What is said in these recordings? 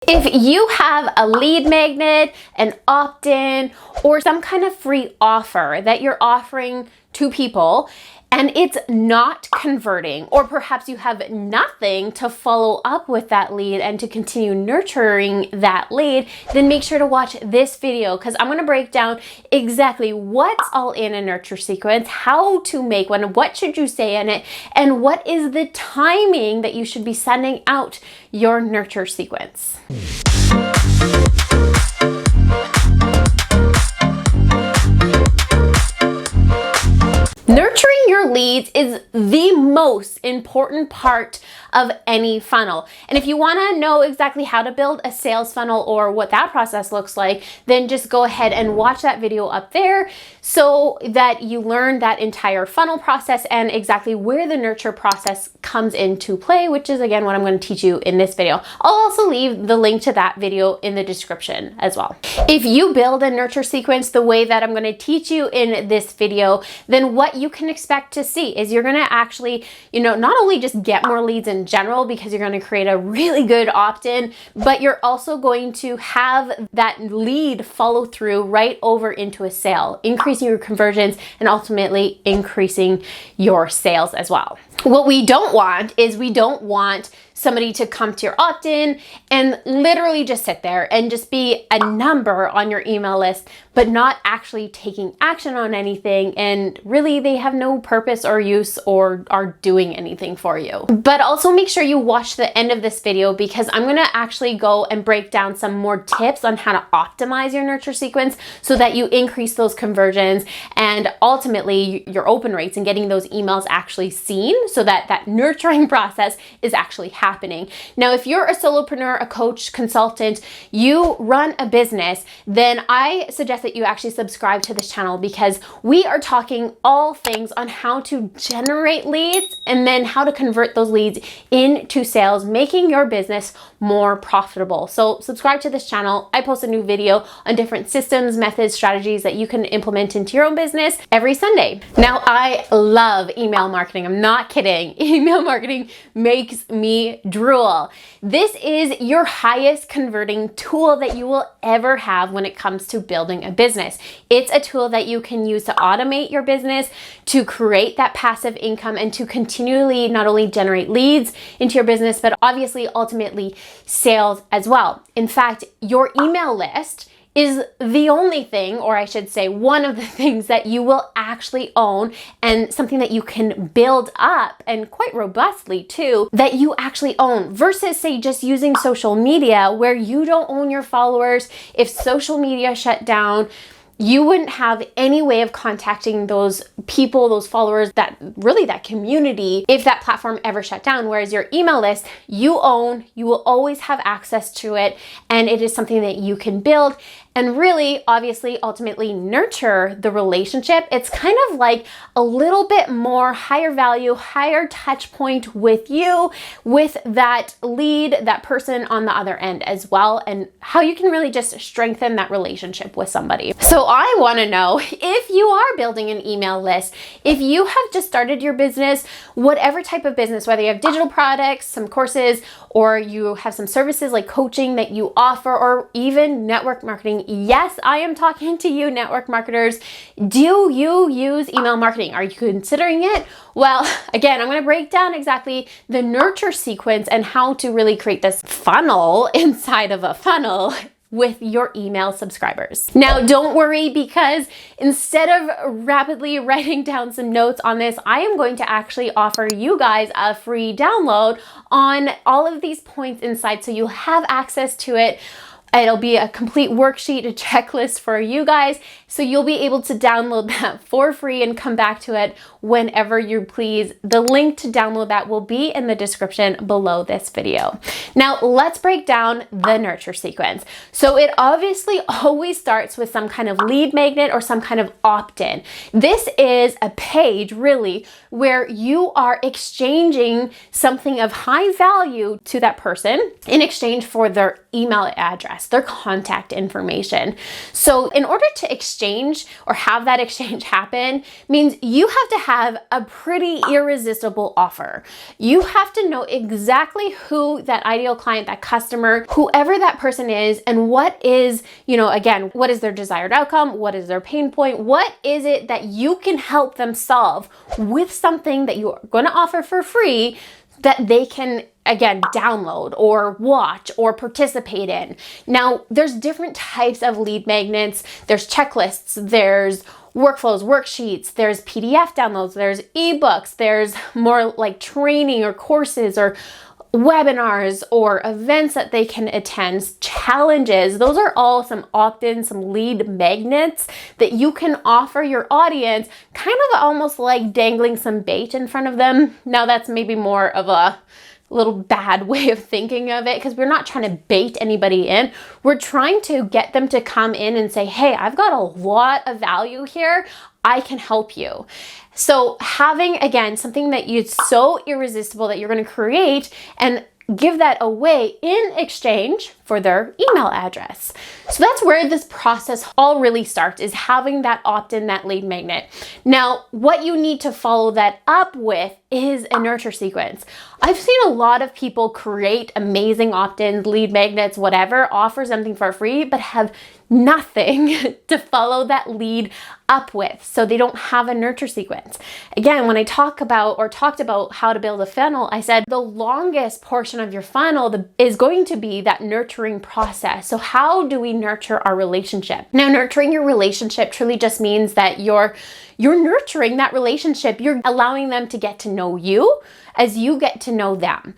If you have a lead magnet, an opt-in, or some kind of free offer that you're offering to people and it's not converting, or perhaps you have nothing to follow up with that lead and to continue nurturing that lead, then make sure to watch this video because I'm going to break down exactly what's all in a nurture sequence, how to make one, what should you say in it, and what is the timing that you should be sending out your nurture sequence. Nurturing your leads is the most important part of any funnel. And if you want to know exactly how to build a sales funnel or what that process looks like, then just go ahead and watch that video up there so that you learn that entire funnel process and exactly where the nurture process comes into play, which is again what I'm going to teach you in this video. I'll also leave the link to that video in the description as well. If you build a nurture sequence the way that I'm going to teach you in this video, then what you can expect to see is you're going to actually, not only just get more leads in general because you're going to create a really good opt-in, but you're also going to have that lead follow through right over into a sale, increasing your conversions and ultimately increasing your sales as well. What we don't want is we don't want somebody to come to your opt-in and literally just sit there and just be a number on your email list, but not actually taking action on anything. And really they have no purpose or use or are doing anything for you. But also make sure you watch the end of this video because I'm going to actually go and break down some more tips on how to optimize your nurture sequence so that you increase those conversions and ultimately your open rates and getting those emails actually seen so that that nurturing process is actually happening. Now, if you're a solopreneur, a coach, consultant, you run a business, then I suggest that you actually subscribe to this channel because we are talking all things on how to generate leads and then how to convert those leads into sales, making your business more profitable. So subscribe to this channel. I post a new video on different systems, methods, strategies that you can implement into your own business every Sunday. Now, I love email marketing. I'm not kidding. Email marketing makes me drool. This is your highest converting tool that you will ever have when it comes to building a business. It's a tool that you can use to automate your business, to create that passive income, and to continually not only generate leads into your business, but obviously ultimately sales as well. In fact, your email list is the only thing, or I should say one of the things that you will actually own and something that you can build up and quite robustly too, that you actually own versus say just using social media where you don't own your followers. If social media shut down, you wouldn't have any way of contacting those people, those followers, that community if that platform ever shut down. Whereas your email list, you own, you will always have access to it, and it is something that you can build and really, obviously, ultimately nurture the relationship. It's kind of like a little bit more higher value, higher touch point with you, with that lead, that person on the other end as well, and how you can really just strengthen that relationship with somebody. So I want to know if you are building an email list, if you have just started your business, whatever type of business, whether you have digital products, some courses, or you have some services like coaching that you offer, or even network marketing. Yes, I am talking to you, network marketers. Do you use email marketing? Are you considering it? Well, again, I'm going to break down exactly the nurture sequence and how to really create this funnel inside of a funnel with your email subscribers. Now, don't worry, because instead of rapidly writing down some notes on this, I am going to actually offer you guys a free download on all of these points inside, so you'll have access to it. It'll be a complete worksheet, a checklist for you guys, so you'll be able to download that for free and come back to it whenever you please. The link to download that will be in the description below this video. Now, let's break down the nurture sequence. So it obviously always starts with some kind of lead magnet or some kind of opt-in. This is a page really where you are exchanging something of high value to that person in exchange for their email address. address, their contact information. So in order to exchange or have that exchange happen means you have to have a pretty irresistible offer. You have to know exactly who that ideal client, that customer, whoever that person is, and what is, again, what is their desired outcome? What is their pain point? What is it that you can help them solve with something that you are going to offer for free that they can, again, download or watch or participate in. Now, there's different types of lead magnets. There's checklists, there's workflows, worksheets, there's PDF downloads, there's ebooks, there's more like training or courses or webinars or events that they can attend, challenges. Those are all some opt-in, some lead magnets that you can offer your audience, kind of almost like dangling some bait in front of them. Now that's maybe more of a little bad way of thinking of it, because we're not trying to bait anybody in. We're trying to get them to come in and say, hey, I've got a lot of value here. I can help you. So having, again, something that is so irresistible that you're going to create and give that away in exchange for their email address. So that's where this process all really starts, is having that opt-in, that lead magnet. Now, what you need to follow that up with is a nurture sequence. I've seen a lot of people create amazing opt-ins, lead magnets, whatever, offer something for free, but have nothing to follow that lead up with. So they don't have a nurture sequence. Again, when I talked about how to build a funnel, I said the longest portion of your funnel is going to be that nurturing process. So how do we nurture our relationship? Now, nurturing your relationship truly just means that you're nurturing that relationship. You're allowing them to get to know you as you get to know them.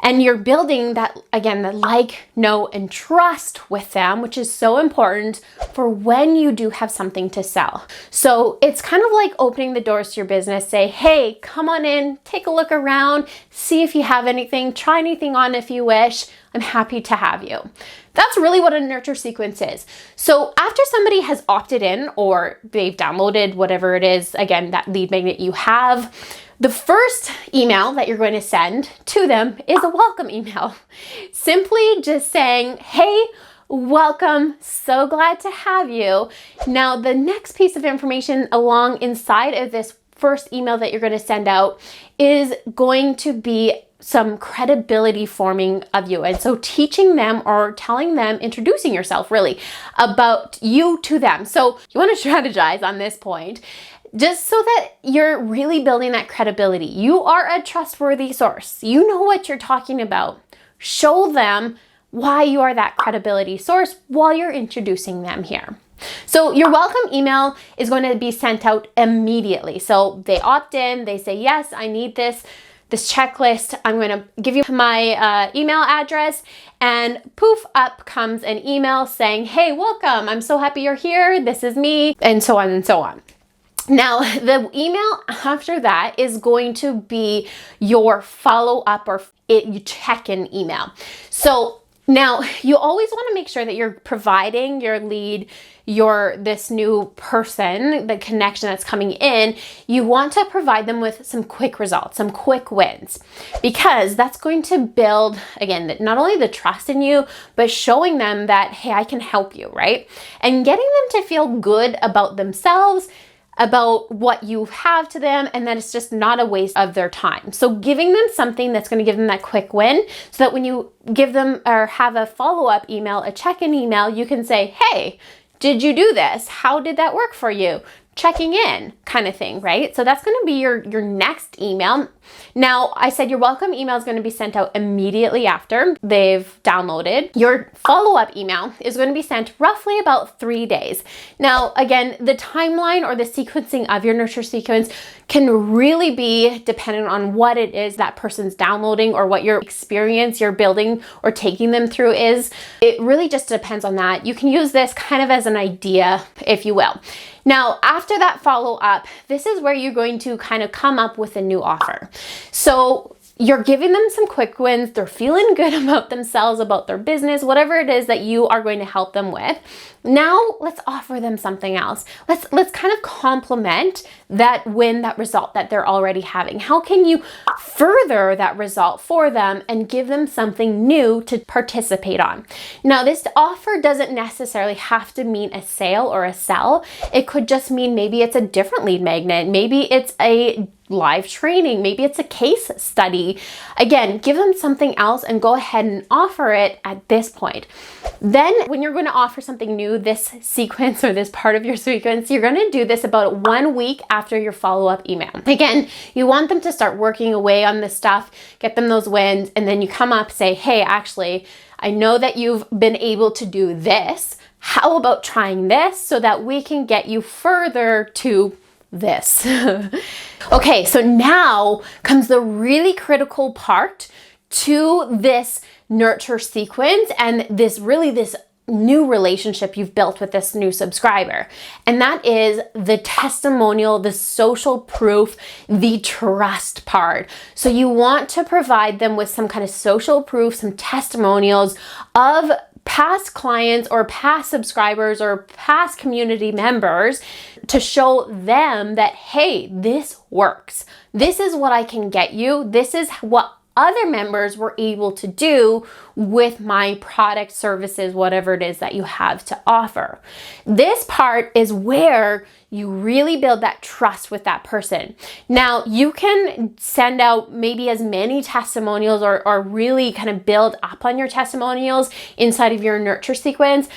And you're building that, again, the like, know, and trust with them, which is so important for when you do have something to sell. So it's kind of like opening the doors to your business. Say, hey, come on in, take a look around, see if you have anything, try anything on if you wish. I'm happy to have you. That's really what a nurture sequence is. So after somebody has opted in or they've downloaded whatever it is, again, that lead magnet you have, the first email that you're going to send to them is a welcome email. Simply just saying, hey, welcome, so glad to have you. Now, the next piece of information along inside of this first email that you're going to send out is going to be some credibility forming of you. And so teaching them or telling them, introducing yourself really about you to them. So you want to strategize on this point, just so that you're really building that credibility. You are a trustworthy source. You know what you're talking about. Show them why you are that credibility source while you're introducing them here. So your welcome email is going to be sent out immediately. So they opt in, they say, yes, I need this checklist. I'm going to give you my email address, and poof, up comes an email saying, hey, welcome. I'm so happy you're here. This is me, and so on and so on. Now, the email after that is going to be your follow-up or check-in email. So now you always want to make sure that you're providing your lead, this new person, the connection that's coming in, you want to provide them with some quick results, some quick wins, because that's going to build, again, not only the trust in you, but showing them that, hey, I can help you, right? And getting them to feel good about themselves, about what you have to them, and that it's just not a waste of their time. So giving them something that's going to give them that quick win, so that when you give them or have a follow-up email, a check-in email, you can say, hey, did you do this? How did that work for you? Checking in kind of thing, right? So that's going to be your next email. Now, I said your welcome email is going to be sent out immediately after they've downloaded. Your follow-up email is going to be sent roughly about 3 days. Now, again, the timeline or the sequencing of your nurture sequence can really be dependent on what it is that person's downloading or what your experience you're building or taking them through is. It really just depends on that. You can use this kind of as an idea, if you will. Now, after that follow-up, this is where you're going to kind of come up with a new offer. So you're giving them some quick wins. They're feeling good about themselves, about their business, whatever it is that you are going to help them with. Now let's offer them something else. Let's kind of complement that win, that result that they're already having. How can you further that result for them and give them something new to participate on? Now, this offer doesn't necessarily have to mean a sale or a sell. It could just mean maybe it's a different lead magnet. Maybe it's a live training. Maybe it's a case study. Again, give them something else and go ahead and offer it at this point. Then when you're going to offer something new, this sequence or this part of your sequence, you're going to do this about 1 week after your follow-up email. Again, you want them to start working away on this stuff, get them those wins, and then you come up, say, hey, actually, I know that you've been able to do this. How about trying this so that we can get you further to this? Okay, so now comes the really critical part to this nurture sequence and this new relationship you've built with this new subscriber. And that is the testimonial, the social proof, the trust part. So you want to provide them with some kind of social proof, some testimonials of past clients or past subscribers or past community members to show them that, hey, this works. This is what I can get you. This is what other members were able to do with my product, services, whatever it is that you have to offer. This part is where you really build that trust with that person. Now, you can send out maybe as many testimonials or really kind of build up on your testimonials inside of your nurture sequence,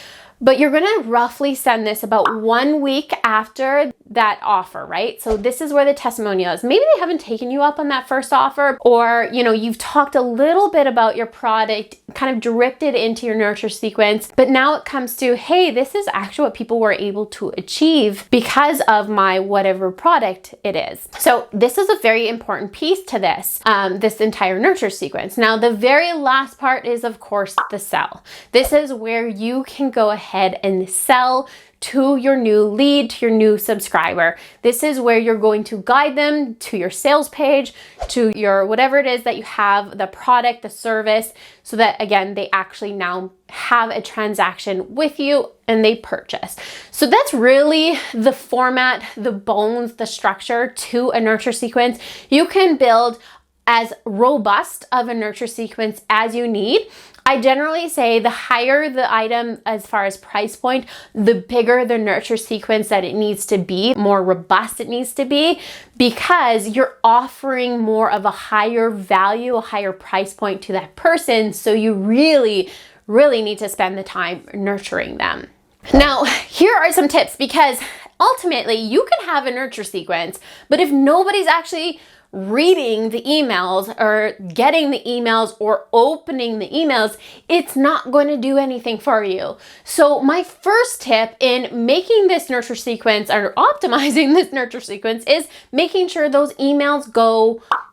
but you're going to roughly send this about 1 week after that offer, right? So this is where the testimonial is. Maybe they haven't taken you up on that first offer, or, you've talked a little bit about your product, kind of drifted into your nurture sequence, but now it comes to, hey, this is actually what people were able to achieve because of my whatever product it is. So this is a very important piece to this, this entire nurture sequence. Now, the very last part is, of course, the sell. This is where you can go ahead and sell to your new lead, to your new subscriber. This is where you're going to guide them to your sales page, to your whatever it is that you have, the product, the service, so that again, they actually now have a transaction with you and they purchase. So that's really the format, the bones, the structure to a nurture sequence. You can build as robust of a nurture sequence as you need. I generally say the higher the item as far as price point, the bigger the nurture sequence that it needs to be, more robust it needs to be, because you're offering more of a higher value, a higher price point to that person. So you really, really need to spend the time nurturing them. Now, here are some tips, because ultimately you can have a nurture sequence, but if nobody's actually reading the emails or getting the emails or opening the emails, it's not going to do anything for you. So my first tip in making this nurture sequence or optimizing this nurture sequence is making sure those emails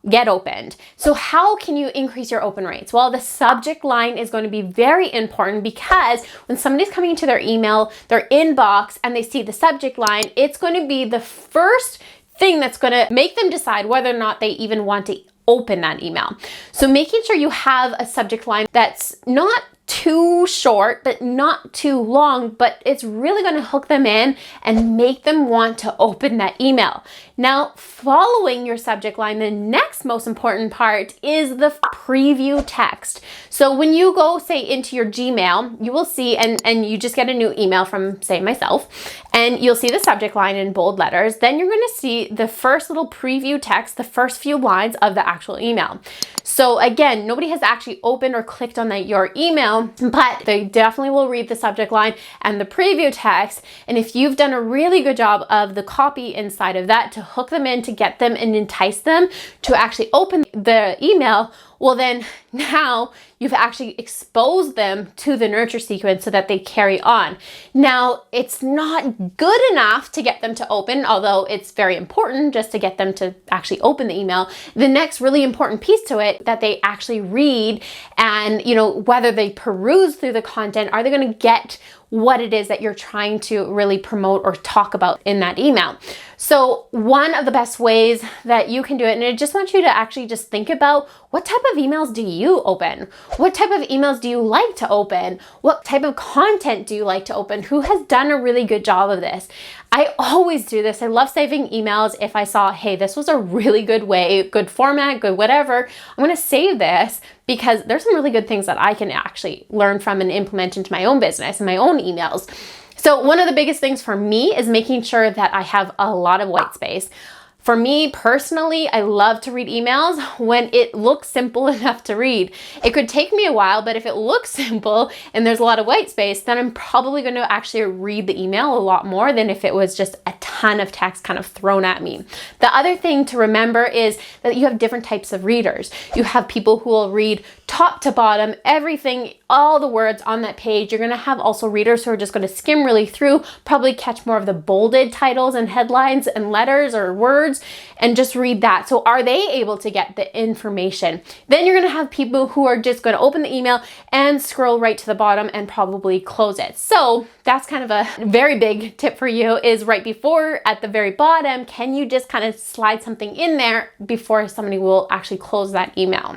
get opened. So how can you increase your open rates? Well, the subject line is going to be very important, because when somebody's coming to their email, their inbox, and they see the subject line, it's going to be the first thing that's going to make them decide whether or not they even want to open that email. So making sure you have a subject line that's not too short, but not too long, but it's really going to hook them in and make them want to open that email. Now, following your subject line, the next most important part is the preview text. So when you go, say, into your Gmail, you will see, and you just get a new email from, say, myself, and you'll see the subject line in bold letters. Then you're going to see the first little preview text, the first few lines of the actual email. So again, nobody has actually opened or clicked on your email, but they definitely will read the subject line and the preview text. And if you've done a really good job of the copy inside of that to hook them in, to get them and entice them to actually open the email, well, then now you've actually exposed them to the nurture sequence so that they carry on. Now, it's not good enough to get them to open, although it's very important just to get them to actually open the email. The next really important piece to it, that they actually read, and whether they peruse through the content, are they going to get what it is that you're trying to really promote or talk about in that email. So one of the best ways that you can do it, and I just want you to actually just just think about what type of emails do you open? What type of emails do you like to open? What type of content do you like to open? Who has done a really good job of this? I always do this. I love saving emails. If I saw, hey, this was a really good way, good format, good whatever, I'm going to save this because there's some really good things that I can actually learn from and implement into my own business and my own emails. So one of the biggest things for me is making sure that I have a lot of white space. For me personally, I love to read emails when it looks simple enough to read. It could take me a while, but if it looks simple and there's a lot of white space, then I'm probably going to actually read the email a lot more than if it was just a ton of text kind of thrown at me. The other thing to remember is that you have different types of readers. You have people who will read top to bottom, everything, all the words on that page. You're going to have also readers who are just going to skim really through, probably catch more of the bolded titles and headlines and letters or words and just read that. So are they able to get the information? Then you're going to have people who are just going to open the email and scroll right to the bottom and probably close it. So that's kind of a very big tip for you, is right before at the very bottom, can you just kind of slide something in there before somebody will actually close that email?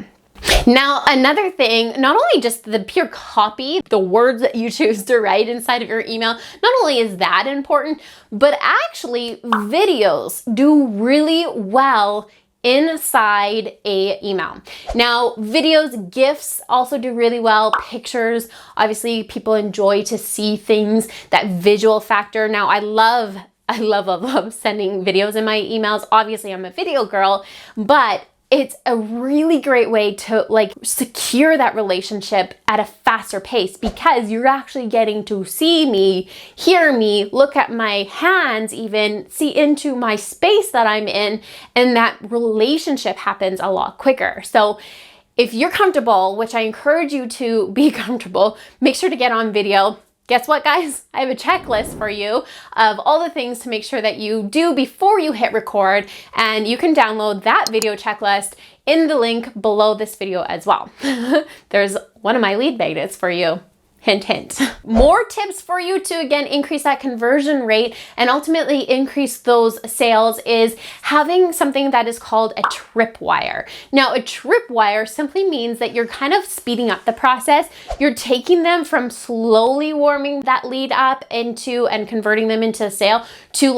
Now, another thing, not only just the pure copy, the words that you choose to write inside of your email, not only is that important, but actually videos do really well inside a email. Now, videos, GIFs also do really well. Pictures, obviously people enjoy to see things, that visual factor. Now, I love sending videos in my emails. Obviously, I'm a video girl, but it's a really great way to secure that relationship at a faster pace because you're actually getting to see me, hear me, look at my hands, even see into my space that I'm in, and that relationship happens a lot quicker. So if you're comfortable, which I encourage you to be comfortable, make sure to get on video. Guess what, guys? I have a checklist for you of all the things to make sure that you do before you hit record, and you can download that video checklist in the link below this video as well. There's one of my lead magnets for you. Hint, hint. More tips for you to, again, increase that conversion rate and ultimately increase those sales is having something that is called a tripwire. Now, a tripwire simply means that you're kind of speeding up the process. You're taking them from slowly warming that lead up into and converting them into a sale to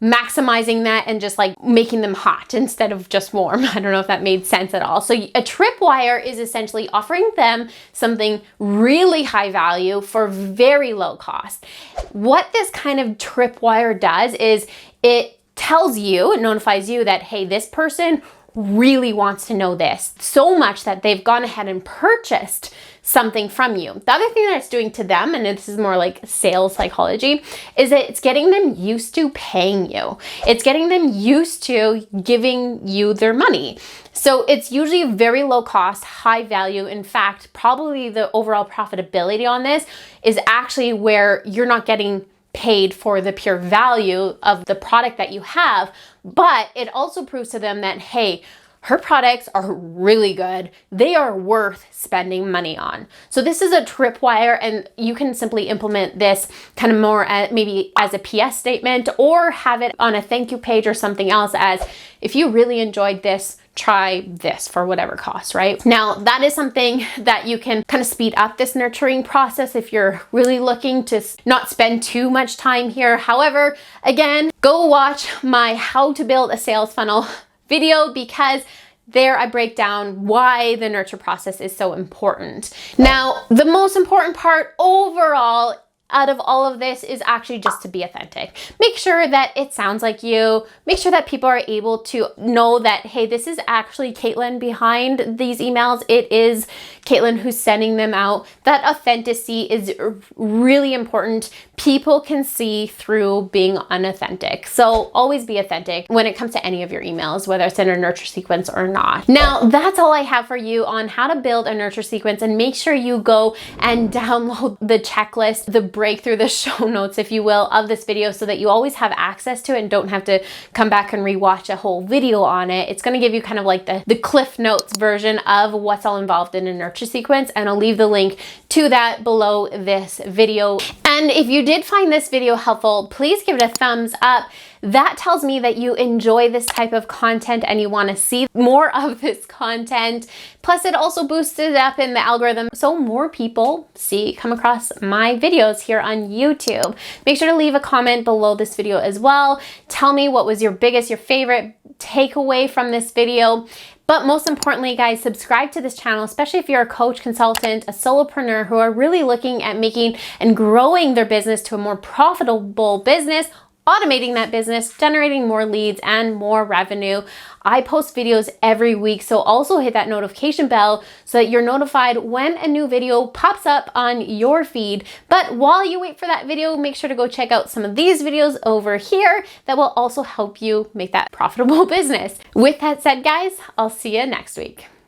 maximizing that and just making them hot instead of just warm. I don't know if that made sense at all. So a tripwire is essentially offering them something really high value for very low cost. What this kind of tripwire does is it tells you, it notifies you that, hey, this person really wants to know this so much that they've gone ahead and purchased something from you. The other thing that it's doing to them, and this is more like sales psychology, is that it's getting them used to paying you. It's getting them used to giving you their money. So it's usually very low cost, high value. In fact, probably the overall profitability on this is actually where you're not getting paid for the pure value of the product that you have, but it also proves to them that, hey, her products are really good. They are worth spending money on. So this is a tripwire, and you can simply implement this kind of more maybe as a PS statement, or have it on a thank you page or something else as, if you really enjoyed this, try this for whatever cost, right? Now, that is something that you can kind of speed up this nurturing process if you're really looking to not spend too much time here. However, again, go watch my how to build a sales funnel video, because there I break down why the nurture process is so important. Now, the most important part overall out of all of this is actually just to be authentic. Make sure that it sounds like you. Make sure that people are able to know that, hey, this is actually Katelyn behind these emails. It is Katelyn who's sending them out. That authenticity is really important. People can see through being unauthentic. So always be authentic when it comes to any of your emails, whether it's in a nurture sequence or not. Now, that's all I have for you on how to build a nurture sequence, and make sure you go and download the checklist, the break through the show notes, if you will, of this video, so that you always have access to it and don't have to come back and rewatch a whole video on it. It's going to give you kind of like the Cliff Notes version of what's all involved in a nurture sequence, and I'll leave the link to that below this video. And if you did find this video helpful, please give it a thumbs up. that tells me that you enjoy this type of content and you want to see more of this content. Plus, it also boosts it up in the algorithm so more people come across my videos here on YouTube. Make sure to leave a comment below this video as well. Tell me what was your favorite takeaway from this video. But most importantly, guys, subscribe to this channel, especially if you're a coach, consultant, a solopreneur who are really looking at making and growing their business to a more profitable business, automating that business, generating more leads and more revenue. I post videos every week, so also hit that notification bell so that you're notified when a new video pops up on your feed. But while you wait for that video, make sure to go check out some of these videos over here that will also help you make that profitable business. With that said, guys, I'll see you next week.